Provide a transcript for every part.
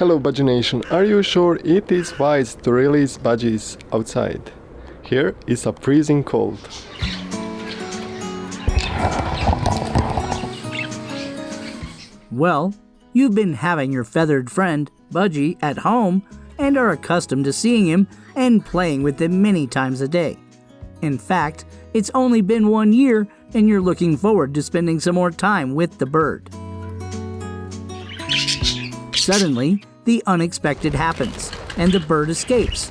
Hello Budgie Nation, are you sure it is wise to release budgies outside? Here is a freezing cold. Well, you've been having your feathered friend, Budgie, at home and are accustomed to seeing him and playing with him many times a day. In fact, it's only been 1 year and you're looking forward to spending some more time with the bird. Suddenly, the unexpected happens, and the bird escapes.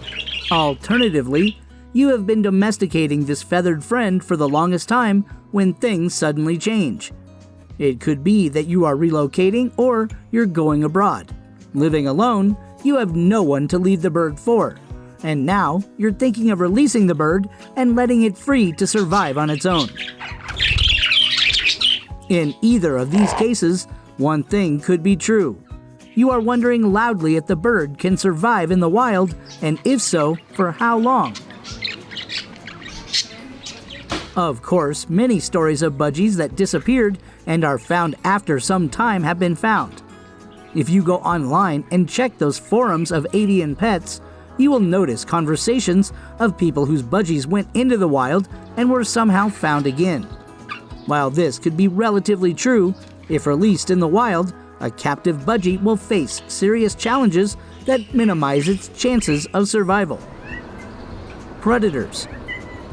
Alternatively, you have been domesticating this feathered friend for the longest time when things suddenly change. It could be that you are relocating or you're going abroad. Living alone, you have no one to leave the bird for, and now you're thinking of releasing the bird and letting it free to survive on its own. In either of these cases, one thing could be true. You are wondering loudly if the bird can survive in the wild, and if so, for how long? Of course, many stories of budgies that disappeared and are found after some time have been found. If you go online and check those forums of avian pets, you will notice conversations of people whose budgies went into the wild and were somehow found again. While this could be relatively true, if released in the wild, a captive budgie will face serious challenges that minimize its chances of survival. Predators.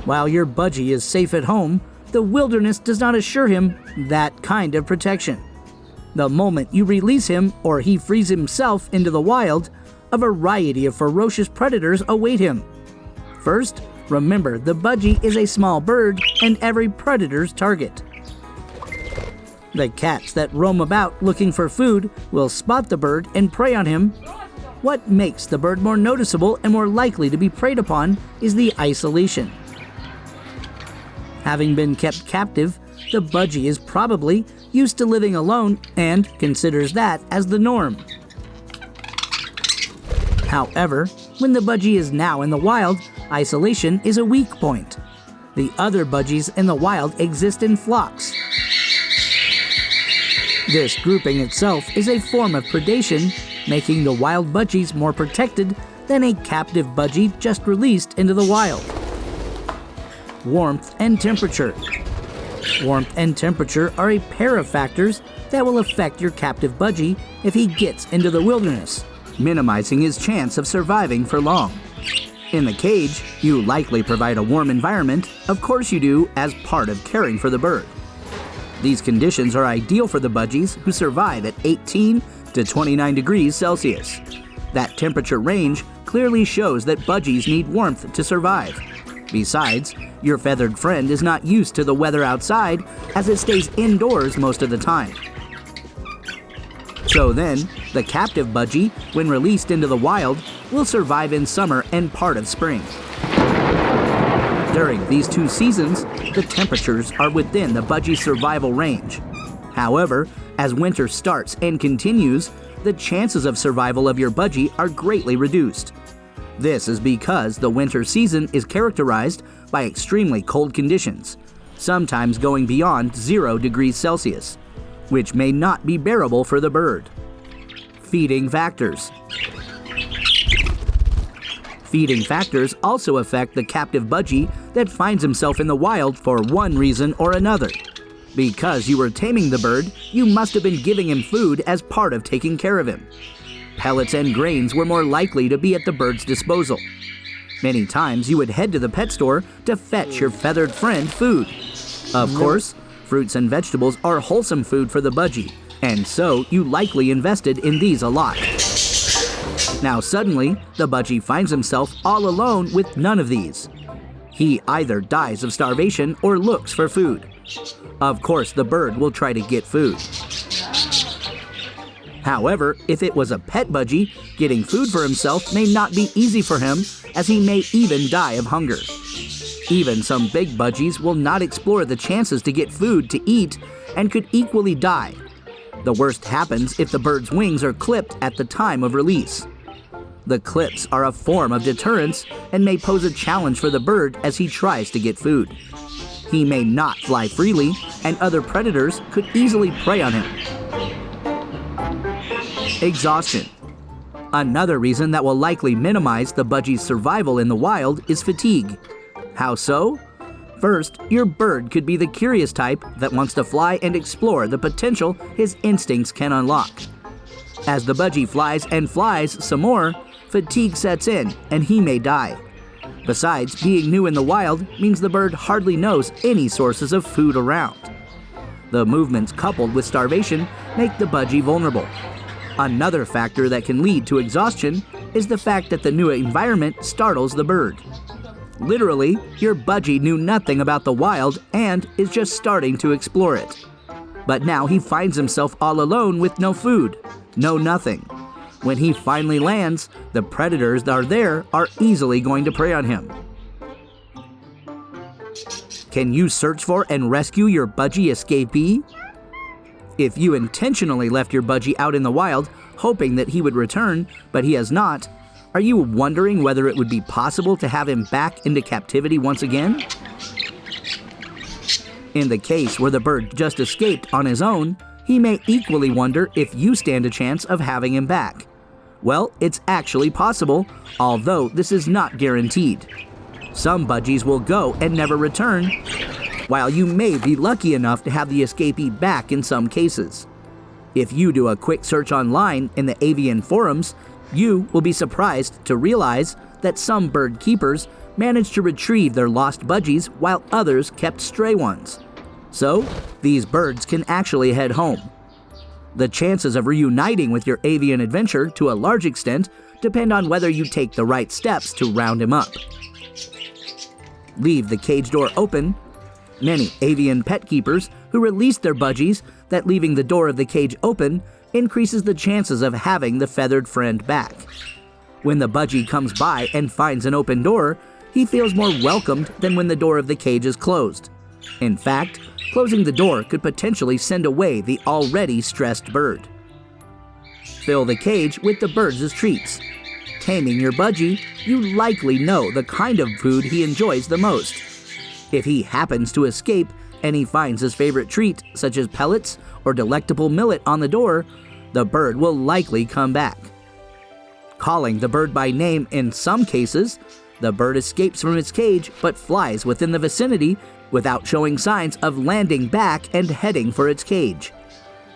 While your budgie is safe at home, the wilderness does not assure him that kind of protection. The moment you release him or he frees himself into the wild, a variety of ferocious predators await him. First, remember the budgie is a small bird and every predator's target. The cats that roam about looking for food will spot the bird and prey on him. What makes the bird more noticeable and more likely to be preyed upon is the isolation. Having been kept captive, the budgie is probably used to living alone and considers that as the norm. However, when the budgie is now in the wild, isolation is a weak point. The other budgies in the wild exist in flocks. This grouping itself is a form of predation, making the wild budgies more protected than a captive budgie just released into the wild. Warmth and temperature. Warmth and temperature are a pair of factors that will affect your captive budgie if he gets into the wilderness, minimizing his chance of surviving for long. In the cage, you likely provide a warm environment, of course you do, as part of caring for the bird. These conditions are ideal for the budgies who survive at 18 to 29 degrees Celsius. That temperature range clearly shows that budgies need warmth to survive. Besides, your feathered friend is not used to the weather outside as it stays indoors most of the time. So then, the captive budgie, when released into the wild, will survive in summer and part of spring. During these 2 seasons, the temperatures are within the budgie's survival range. However, as winter starts and continues, the chances of survival of your budgie are greatly reduced. This is because the winter season is characterized by extremely cold conditions, sometimes going beyond 0 degrees Celsius, which may not be bearable for the bird. Feeding factors. Feeding factors also affect the captive budgie that finds himself in the wild for one reason or another. Because you were taming the bird, you must have been giving him food as part of taking care of him. Pellets and grains were more likely to be at the bird's disposal. Many times you would head to the pet store to fetch your feathered friend food. Of course, fruits and vegetables are wholesome food for the budgie, and so you likely invested in these a lot. Now suddenly, the budgie finds himself all alone with none of these. He either dies of starvation or looks for food. Of course, the bird will try to get food. However, if it was a pet budgie, getting food for himself may not be easy for him, as he may even die of hunger. Even some big budgies will not explore the chances to get food to eat and could equally die. The worst happens if the bird's wings are clipped at the time of release. The clips are a form of deterrence and may pose a challenge for the bird as he tries to get food. He may not fly freely, and other predators could easily prey on him. Exhaustion. Another reason that will likely minimize the budgie's survival in the wild is fatigue. How so? First, your bird could be the curious type that wants to fly and explore the potential his instincts can unlock. As the budgie flies and flies some more, fatigue sets in and he may die. Besides, being new in the wild means the bird hardly knows any sources of food around. The movements coupled with starvation make the budgie vulnerable. Another factor that can lead to exhaustion is the fact that the new environment startles the bird. Literally, your budgie knew nothing about the wild and is just starting to explore it. But now he finds himself all alone with no food, no nothing. When he finally lands, the predators that are easily going to prey on him. Can you search for and rescue your budgie escapee? If you intentionally left your budgie out in the wild, hoping that he would return, but he has not, are you wondering whether it would be possible to have him back into captivity once again? In the case where the bird just escaped on his own, he may equally wonder if you stand a chance of having him back. Well, it's actually possible, although this is not guaranteed. Some budgies will go and never return, while you may be lucky enough to have the escapee back in some cases. If you do a quick search online in the avian forums, you will be surprised to realize that some bird keepers managed to retrieve their lost budgies while others kept stray ones. So, these birds can actually head home. The chances of reuniting with your avian adventure to a large extent depend on whether you take the right steps to round him up. Leave the cage door open. Many avian pet keepers who release their budgies that leaving the door of the cage open increases the chances of having the feathered friend back. When the budgie comes by and finds an open door, he feels more welcomed than when the door of the cage is closed. In fact, closing the door could potentially send away the already stressed bird. Fill the cage with the bird's treats. Taming your budgie, you likely know the kind of food he enjoys the most. If he happens to escape and he finds his favorite treat, such as pellets or delectable millet on the door, the bird will likely come back. Calling the bird by name in some cases, the bird escapes from its cage but flies within the vicinity without showing signs of landing back and heading for its cage.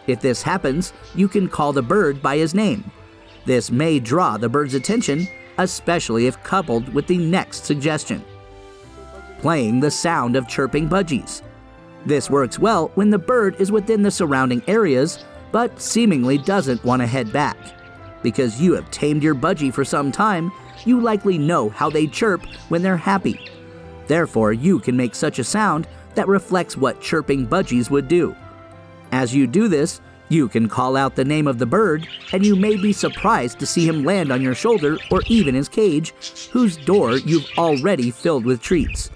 If this happens, you can call the bird by his name. This may draw the bird's attention, especially if coupled with the next suggestion: playing the sound of chirping budgies. This works well when the bird is within the surrounding areas, but seemingly doesn't want to head back. Because you have tamed your budgie for some time, you likely know how they chirp when they're happy. Therefore, you can make such a sound that reflects what chirping budgies would do. As you do this, you can call out the name of the bird, and you may be surprised to see him land on your shoulder or even his cage, whose door you've already filled with treats.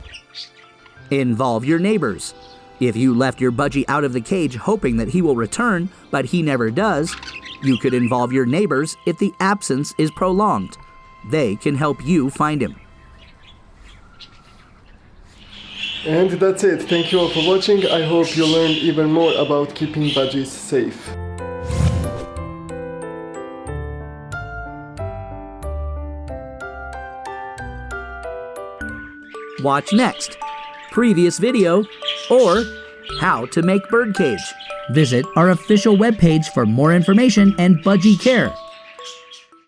Involve your neighbors. If you left your budgie out of the cage hoping that he will return, but he never does, you could involve your neighbors if the absence is prolonged. They can help you find him. And that's it. Thank you all for watching. I hope you learned even more about keeping budgies safe. Watch next, previous video, or how to make birdcage. Visit our official webpage for more information and budgie care.